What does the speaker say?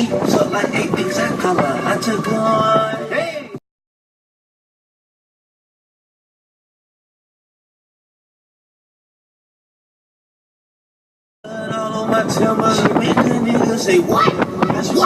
She was up like 8 things I cover. I took her on. Hey. All on my timber, make a nigga say what? That's what.